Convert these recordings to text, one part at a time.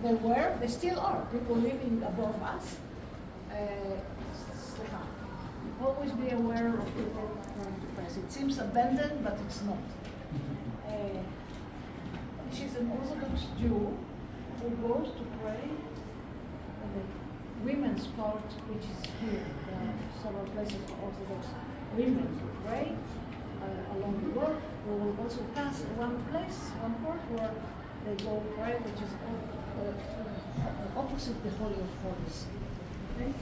they still are, people living above us. Always be aware of people going to press. It seems abandoned, but it's not. She's an Orthodox Jew who goes to pray in the women's part, which is here. There are several places for Orthodox women to pray along the road. We will also pass one place, one part where they go pray, which is opposite the Holy of Holies. Okay?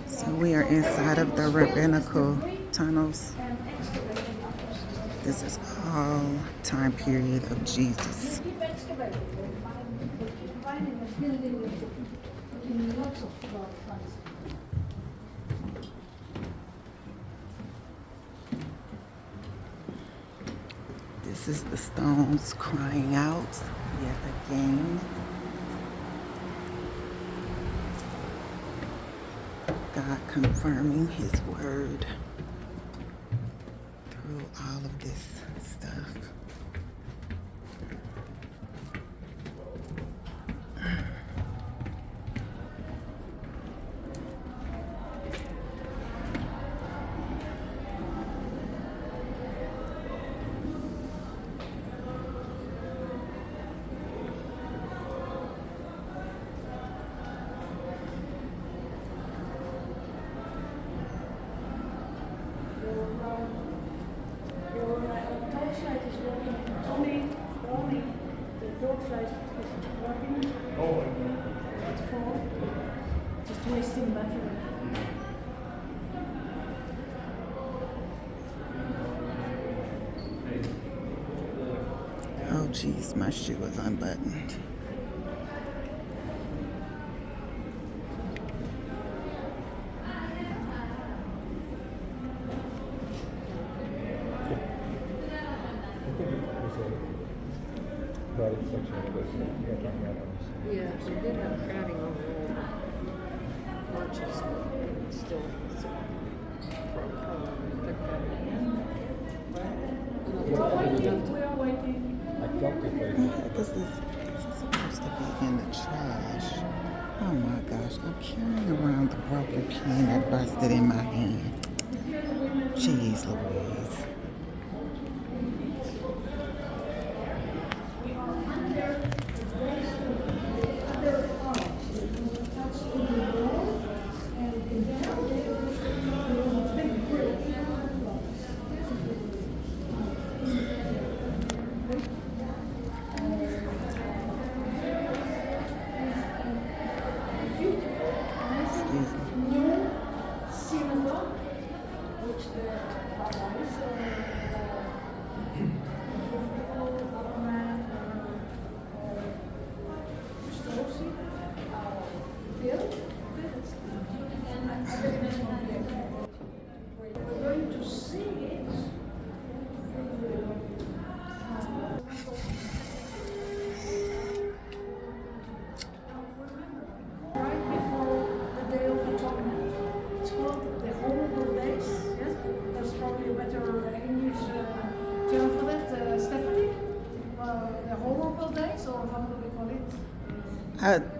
So we are inside of the Rabbinical Tunnels. This is all time period of Jesus. Keep excavating. Finding and building lots of funds. This is the stones crying out yet again. God confirming his word through all of this stuff. Just wasting battery. Oh geez, my shoe is unbuttoned. Yeah, she did have crowding on the marches, but still. We are waiting. What the heck is this? This is supposed to be in the trash. Oh my gosh, I'm carrying around the broken pen that busted in my hand. Jeez Louise.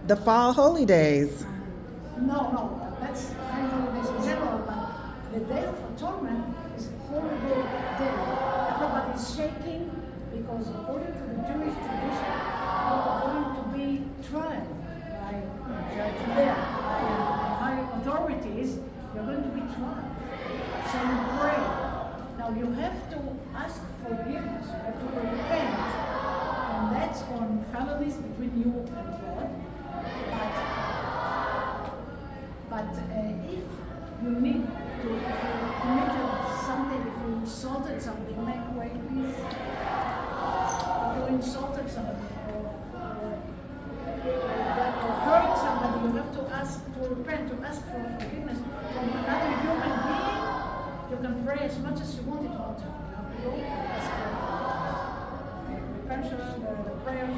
The fall holy days. No, that's high holidays in general, but the Day of Atonement is a horrible day. Everybody's shaking because according to the Jewish tradition, you're going to be tried by judge there, by high authorities. You're going to be tried. So you pray. Now you have to ask forgiveness. You have to repent, and that's on felonies between you and God. But if you need to, if you committed something, if you insulted something, make way, please. If you insulted somebody or hurt somebody, you have to ask to repent, to ask for forgiveness from another human being. You can pray as much as you want at all time. You have to go ask for repentance, the prayers,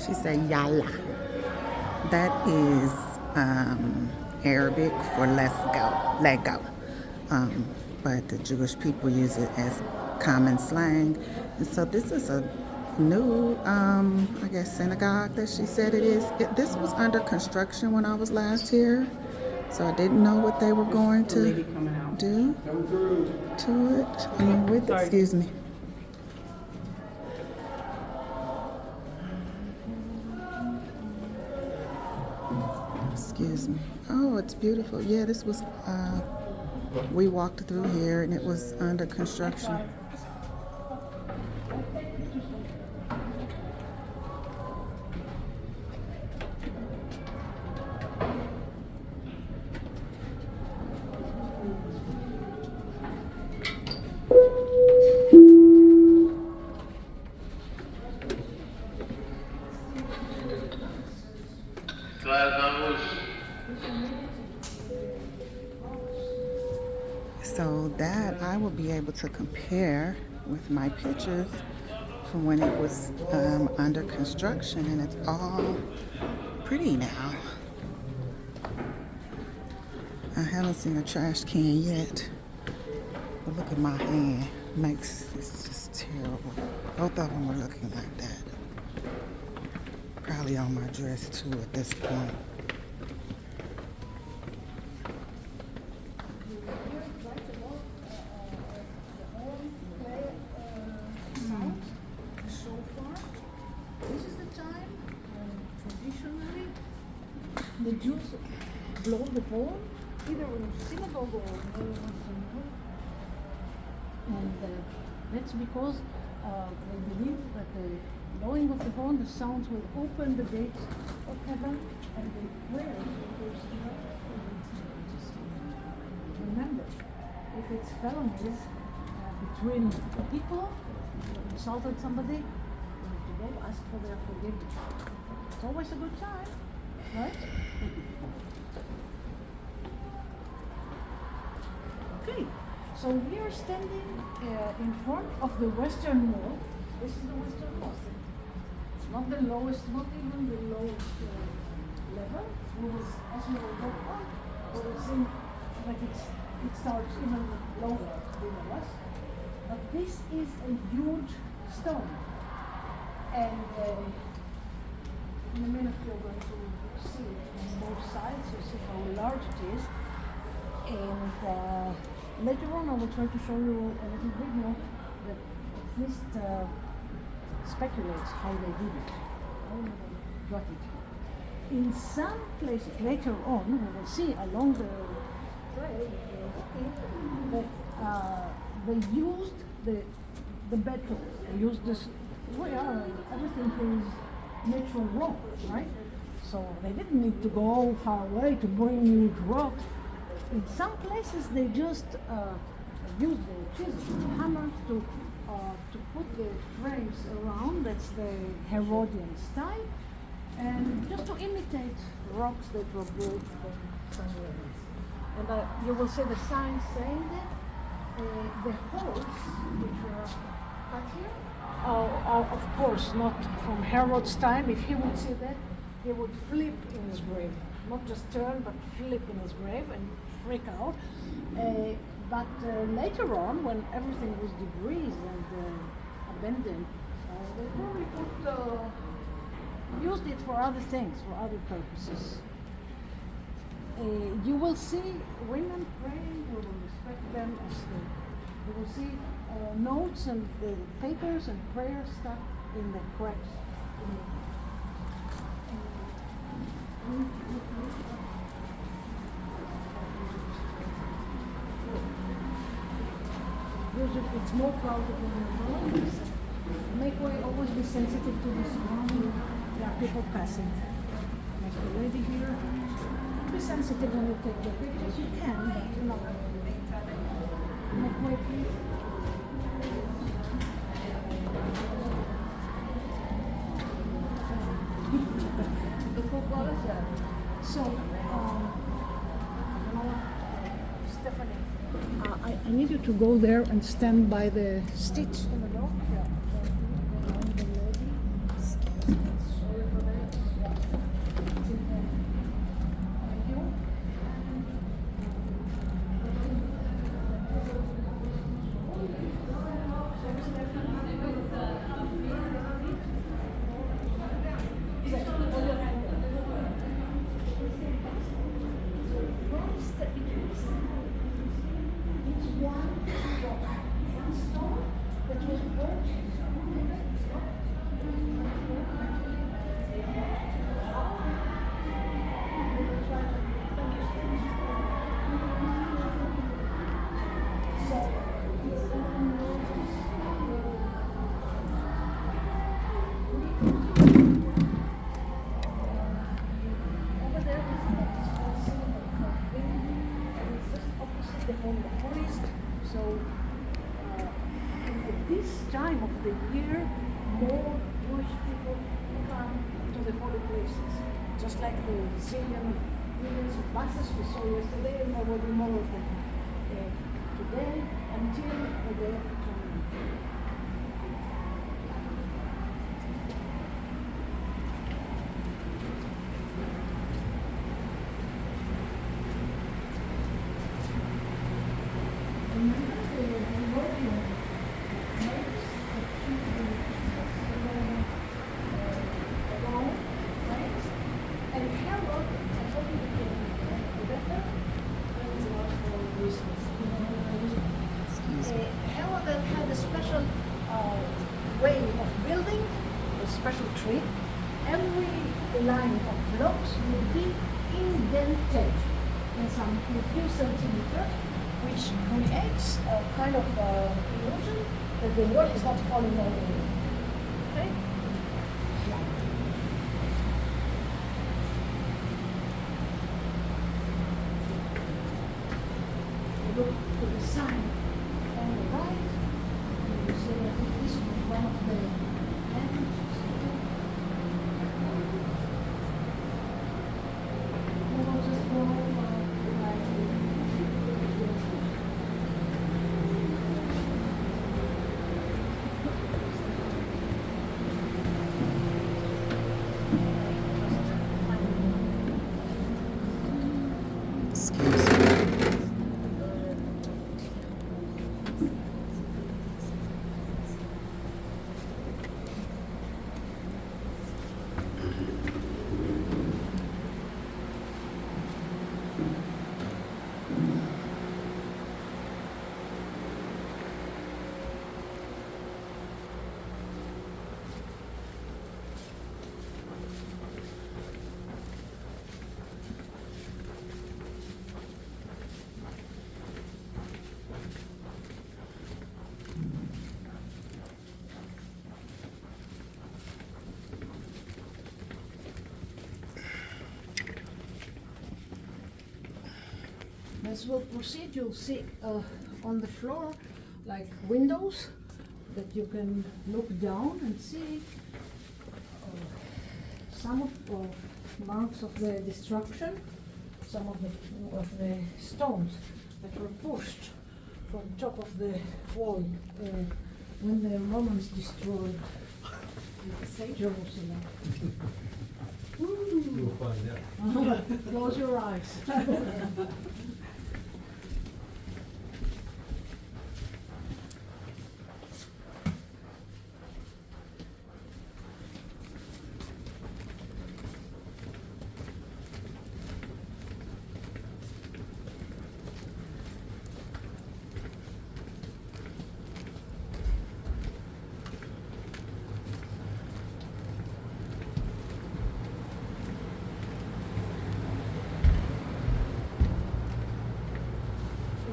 She said yalla. That is Arabic for let's go, let go. But the Jewish people use it as common slang. And so this is a new, I guess, synagogue that she said it is. This was under construction when I was last here, so I didn't know what they were going to do to it. I mean, with, excuse me. Excuse me. Oh, it's beautiful. Yeah, this was, we walked through here and it was under construction. So that I will be able to compare with my pictures from when it was under construction, and it's all pretty now. I haven't seen a trash can yet, but look at my hand. It's just terrible. Both of them are looking like that. Probably on my dress too at this point. The Jews blow the horn, either in a synagogue or in a synagogue. And that's because they believe that the blowing of the horn, the sounds will open the gates of heaven, and the prayers will go straight to the heaven. Remember, if it's felonies between the people who insulted somebody, you have to go ask for their forgiveness. It's always a good time. Right? Okay, so we are standing in front of the western wall. This is the western wall. It's not the lowest, not even the lowest level. As we will go on, we will see that it starts even lower below us. But this is a huge stone, and in a minute you're going to see it from both sides, you see how large it is. And later on I will try to show you a little video that at least speculates how they did it, how they got it. In some places later on we will see along the trail that they used the bedrock, they used this, everything is natural rock, right? So they didn't need to go far away to bring huge rocks. In some places they just used the chisel, the hammer to put the frames around. That's the Herodian style, and just to imitate rocks that were brought from somewhere else. And you will see the signs saying that the holes which are cut here are of course not from Herod's time. If he would see that, he would flip in his grave. Not just turn, but flip in his grave and freak out. But later on, when everything was debris and abandoned, they probably used it for other things, for other purposes. You will see women praying, you will respect them as you will see notes and papers and prayers stuck in the cracks. It's more crowded than usual. Make way, always be sensitive to the surrounding. There are people passing. Like the lady here. Be sensitive when you take the pictures. You can, but not. Make way, please. So, Stephanie, I need you to go there and stand by the stitch in the door. who come to the holy places. Just like the millions of buses we saw yesterday, and there will be more of them today until the day of atonement. Herod had a special way of building, a special trick. Every line of blocks will be indented in some few centimeters, which creates a kind of illusion that the wall is not falling all the way. Okay? You look to the sign on the right, and you see that this is one of the entrances. We will just go right here. Excuse me. As we'll proceed, you'll see on the floor like windows that you can look down and see some of the marks of the destruction, some of the stones that were pushed from top of the wall when the Romans destroyed Jerusalem. You'll find out. Close your eyes.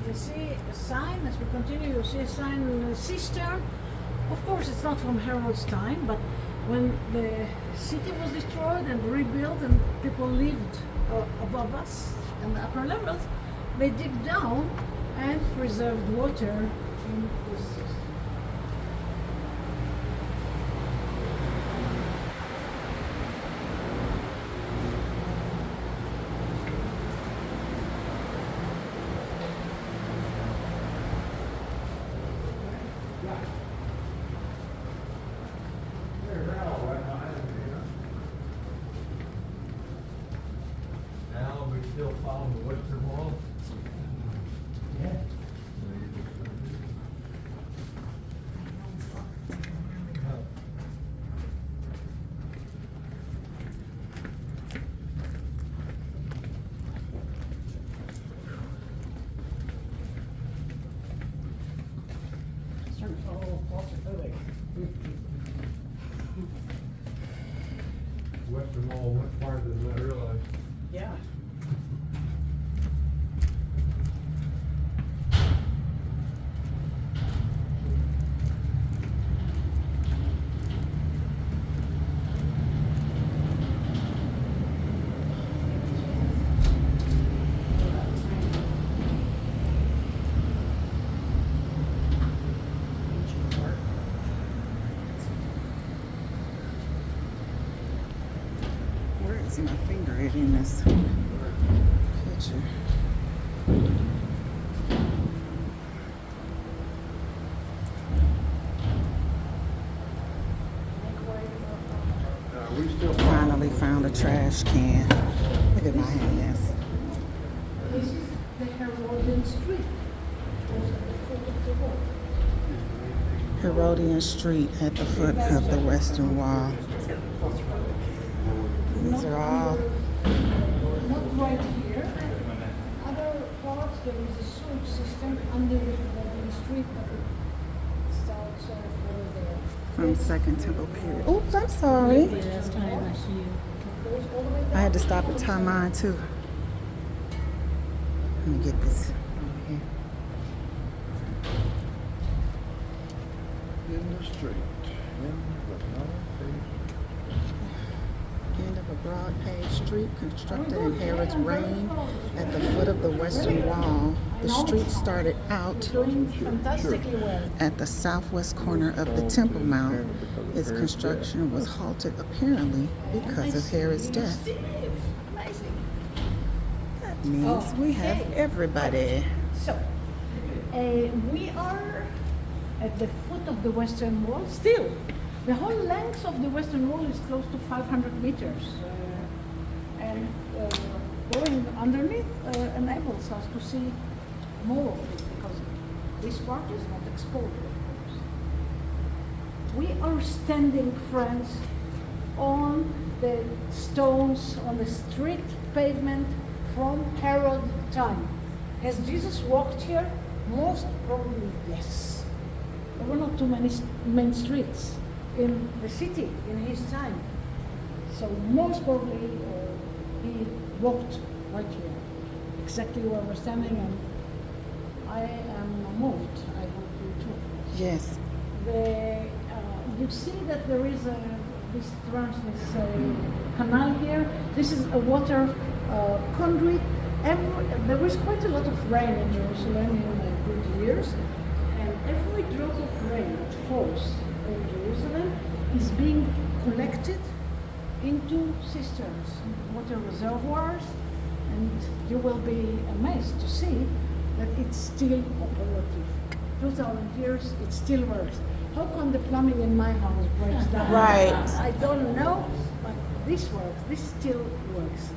You see a sign, as we continue, you see a sign, cistern. Of course, it's not from Herod's time, but when the city was destroyed and rebuilt and people lived above us in the upper levels, they dig down and preserved water in the cistern. Now we still follow the western wall? Yeah. Starting to feel a little claustrophobic. Western wall went farther than I realized. Yeah. see my finger in this picture. Finally found a trash can. Look at my hands. This is the Herodian Street, which was at the foot of the wall. Herodian Street at the foot of the Western Wall. These are all. Not right here. Other parts, there is a sewage system under the Herodian Street, but it starts further there. From Second Temple period. Oops, I'm sorry. Goes all the way I down. had to stop and tie mine too. Let me get this over here. In the street. End of a broad paved street constructed in Herod's reign at the foot of the Western Wall. The street started out Doing fantastically well. at the southwest corner of the Temple Mount. Its construction was halted apparently because of Herod's death. Amazing. That means we have everybody. So, we are at the foot of the Western Wall still. The whole length of the Western Wall is close to 500 meters. And going underneath enables us to see more of it because this part is not exposed, of course. We are standing, friends, on the stones, on the street pavement from Herod time. Has Jesus walked here? Most probably yes. There were not too many main streets in the city in his time. So most probably he walked right here, exactly where we're standing, and I am moved. I hope you too. Yes. You see that there is this canal here. This is a water conduit. There is quite a lot of rain in Jerusalem in good years, and every drop of rain that falls in Jerusalem is being collected into cisterns, water reservoirs, and you will be amazed to see that it's still operative. 2,000 years, it still works. How come the plumbing in my house breaks down? Right. I don't know, but this works. This still works.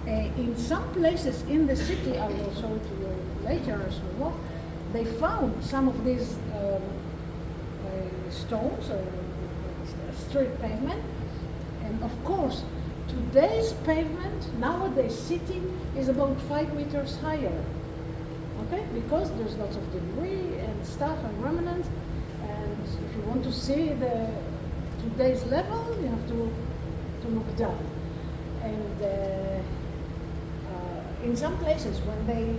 In some places in the city, I will show to you later as we walk, they found some of these stones or street pavement. And of course, today's pavement, nowadays city, is about 5 meters higher. Okay? Because there's lots of debris and stuff and remnants. And if you want to see the today's level, you have to look down. And in some places, when they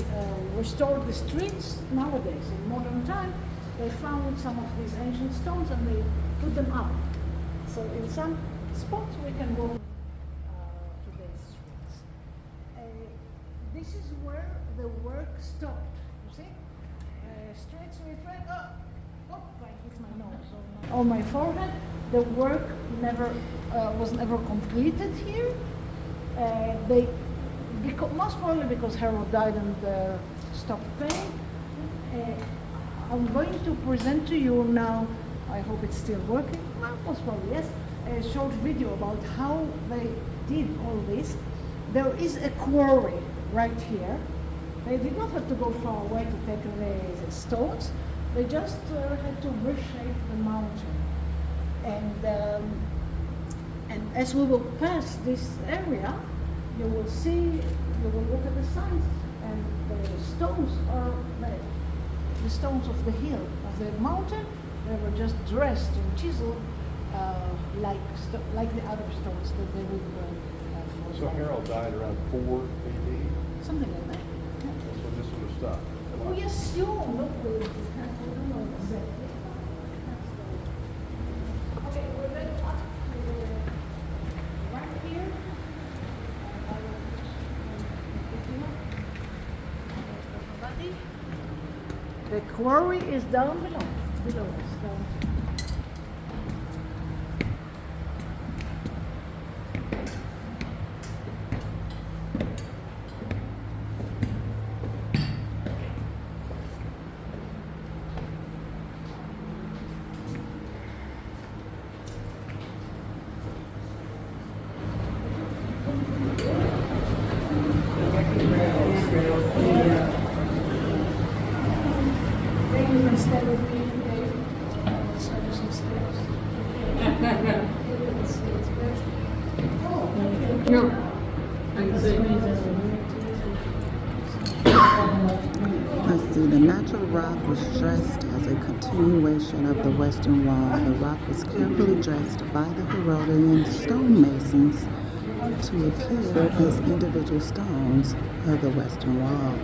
restored the streets nowadays, in modern time, they found some of these ancient stones and they put them up. So in some spots we can go today's streets. This is where the work stopped. You see, streets we went up. Oh, I hit my nose on my forehead. The work was never completed here. Most probably because Herod died and stopped paying. I'm going to present to you now, I hope it's still working, well, most probably yes, a short video about how they did all this. There is a quarry right here. They did not have to go far away to take the stones. They just had to reshape the mountain. And as we will pass this area, you will see, you will look at the signs, and the stones are the stones of the hill, of the mountain. They were just dressed and chiseled like the other stones that they would have. So Harold died around 4 AD. Something like that. Yeah. That's when this would have stopped. We assume, look, we don't know exactly. Okay, we're going up right here. The quarry is down below us. Down. No. I can see. Let's see, the natural rock was dressed as a continuation of the western wall. The rock was carefully dressed by the Herodian stonemasons to appear as individual stones of the western wall.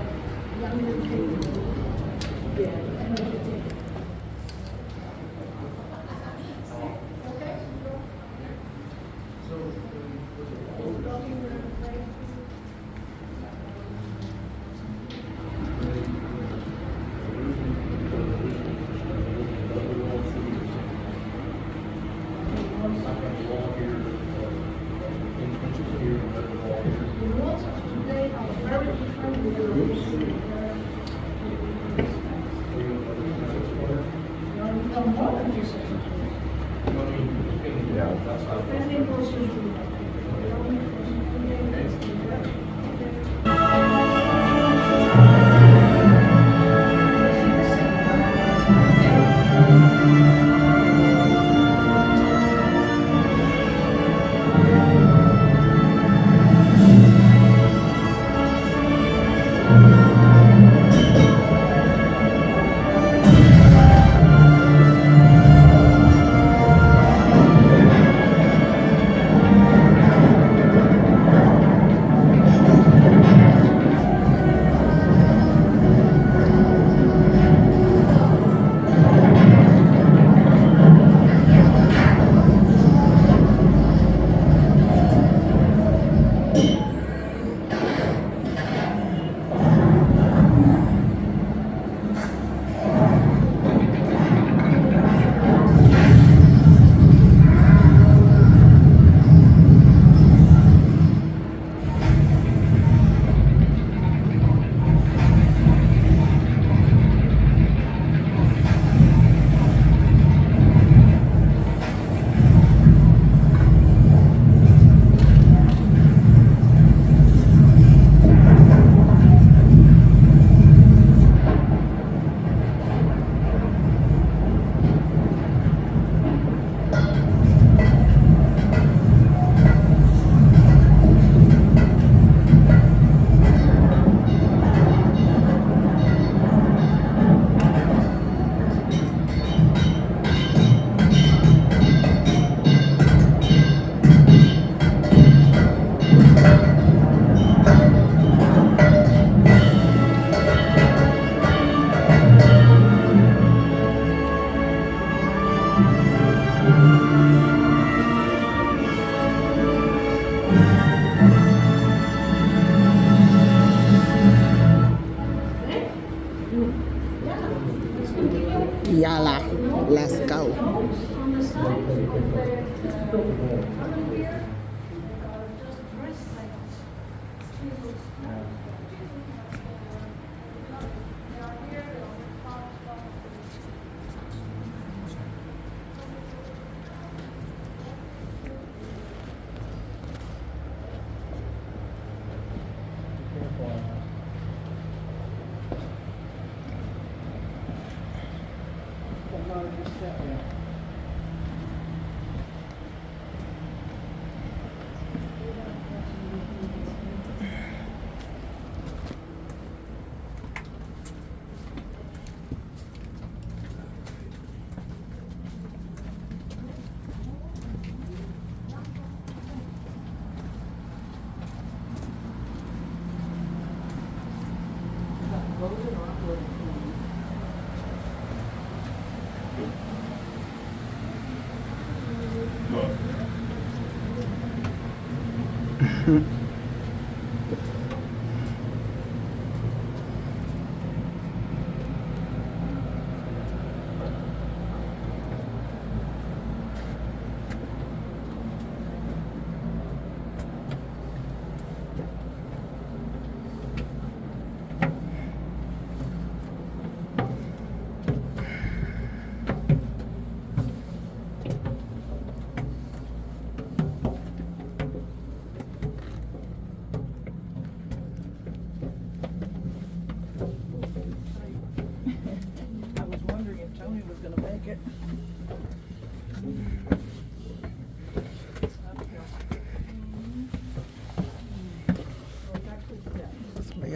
Yalla, let's go. On the side, under here, just dressed like Jesus. They are here, they are responsible.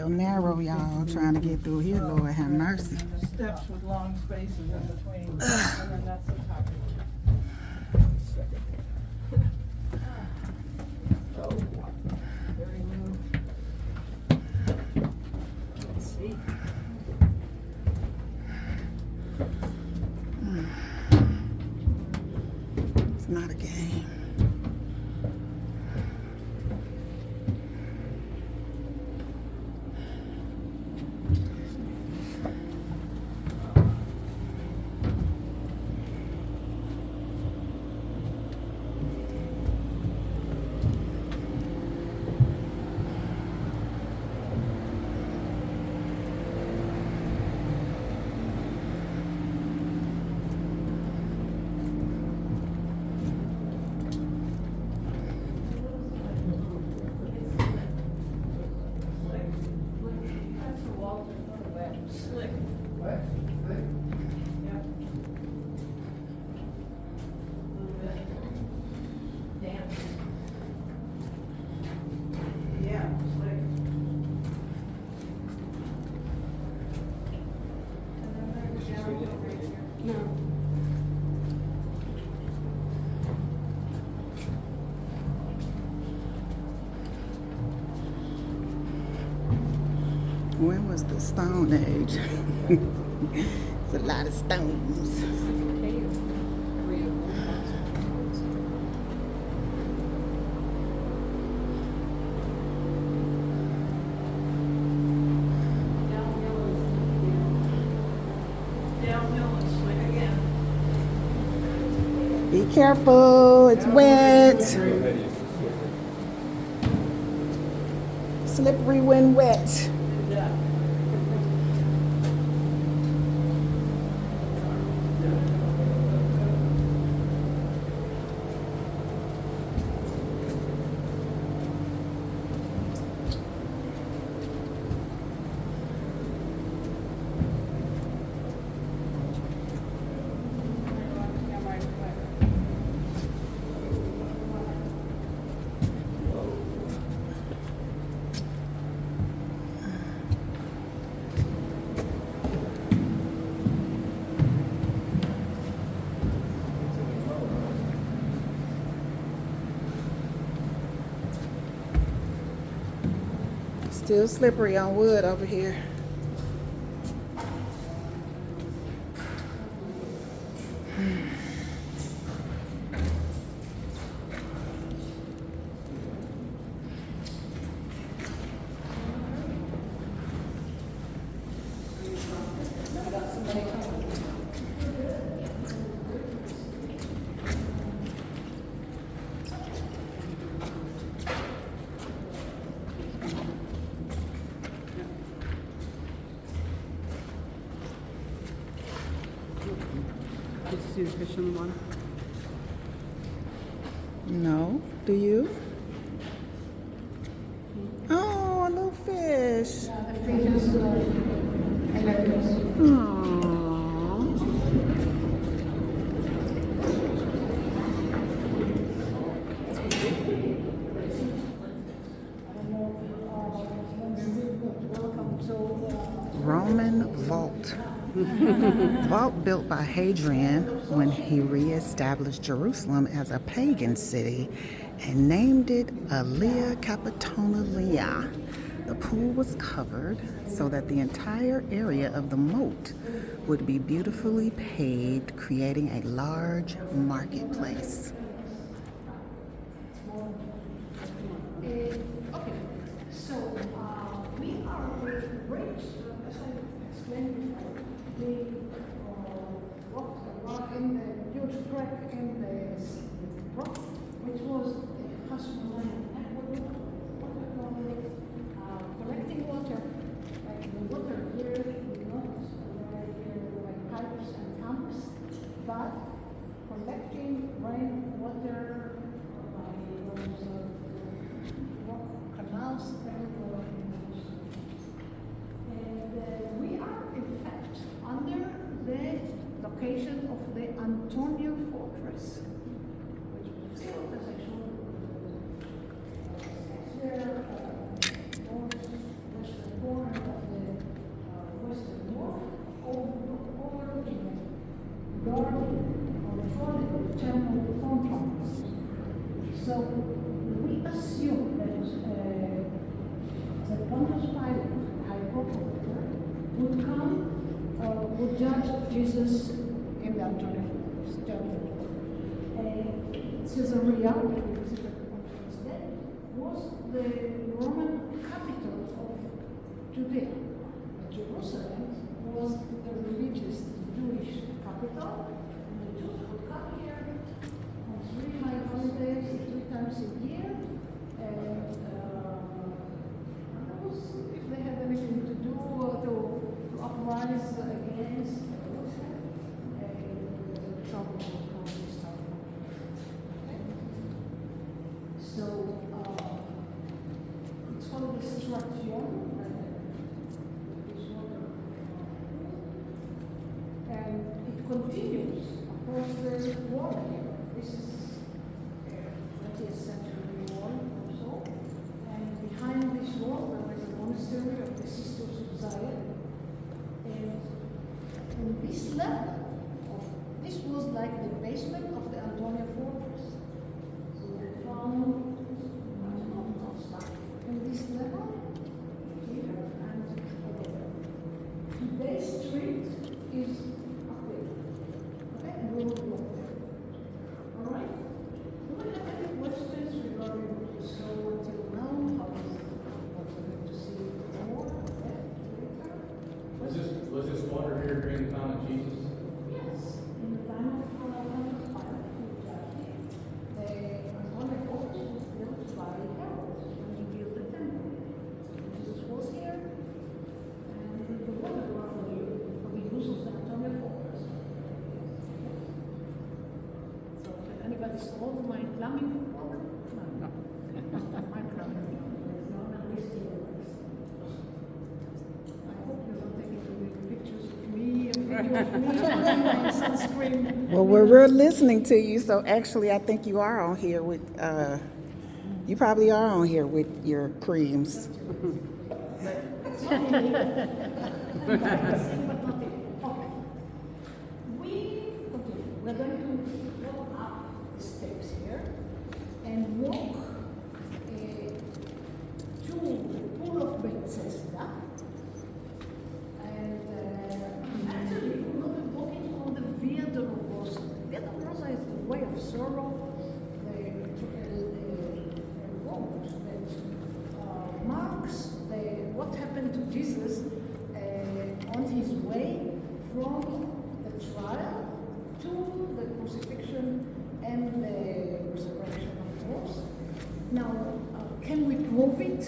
real narrow, y'all. Trying to get through here, Lord have mercy. Steps with long spaces in between, and then that's the top. So, very new. Let's see. It's not a game. Slick. What? Yep. A little bit damp. Yeah, slick. No. When was the Stone Age? It's a lot of stones. Downhill and slick again. Be careful, it's wet. Slippery when wet. Still slippery on wood over here. Did you see the fish in the water? No, do you? Oh, a little fish. Yeah, the fishes are hilarious. Aww. Welcome to Roman vault. Vault built by Hadrian when he re-established Jerusalem as a pagan city and named it Aelia Capitona Lea. The pool was covered so that the entire area of the moat would be beautifully paved, creating a large marketplace. Okay, so we are with bridge, as I explained before, we walked in the huge crack in the rock, which was a Hasmonean aqueduct, collecting water, like the water here, not right here like pipes and pumps, but collecting rainwater by those rock canals everywhere in the ocean. And we are in fact under the location of the Antonia Fortress. So we assume that Pontius Pilate, High Court, would come, would judge Jesus in the Antonian judgment. Caesarea, because it was dead, was the Roman capital of Judea. Jerusalem was the religious Jewish capital, and the Jews would come here on 3 high holidays, 3 times a year, and that was if they had anything to do to uprise against trouble from this time. Okay? So it's called destruction. And it continues across the wall here. This is 20th century wall also. And behind this wall there is a monastery of the Sisters of Zion. And in this level, this was like the basement of the Antonia fortress. So we found a lot of stuff in this level, here and over there. Today's street is up there. Okay, and we will go there. All right? Do we have any questions regarding what we saw until now? How is it? What we're going to see more? Okay, later. Was this water here during the time of Jesus? Yes. In the time of Pontius Pilate, the Antonia fortress was built by Herod when he built the temple. Jesus was here, and the water was for the use of the Antonia fortress. So, can anybody solve my plumbing problem? No. My plumbing problem is not at least yours. I hope you're not taking pictures of me and video of me and sunscreen. Well, we're listening to you, so actually I think you are on here with, you probably are on here with your creams. It's okay. But not it. Okay. We're going to walk up the steps here and walk to the pool of Bethesda. And actually, we're going to be walking on the Via Dolorosa. Via Dolorosa is the way of sorrow, the road that marks what happened to Jesus on his way from the trial to the crucifixion and the resurrection, of course. Now, can we prove it?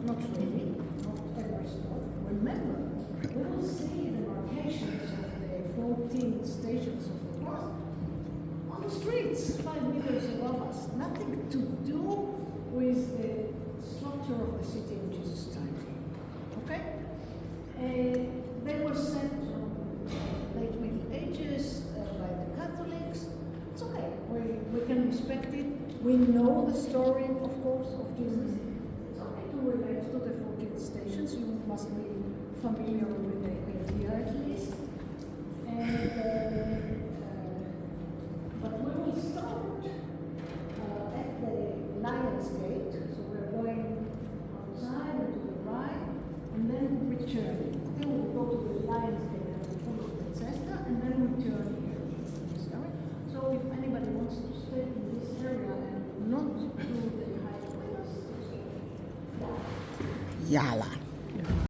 Not really, not every spot. Remember, we will see the marcations of the 14 stations of the cross on the streets, 5 meters above us. Nothing to do with the structure of the city in Jesus' time. Okay? They were sent from late Middle Ages by the Catholics. It's okay. We can respect it. We know the story, of course, of Jesus. It's okay to relate to the 14 stations. You must be familiar with the idea at least. And but we will start at the Lion's Gate. So we're going outside and to the right, and then return. Then we'll go to the Lion's Gate and the Pool of Bethesda, and then return here. So if anybody wants to stay in this area and not do the highways, Yala.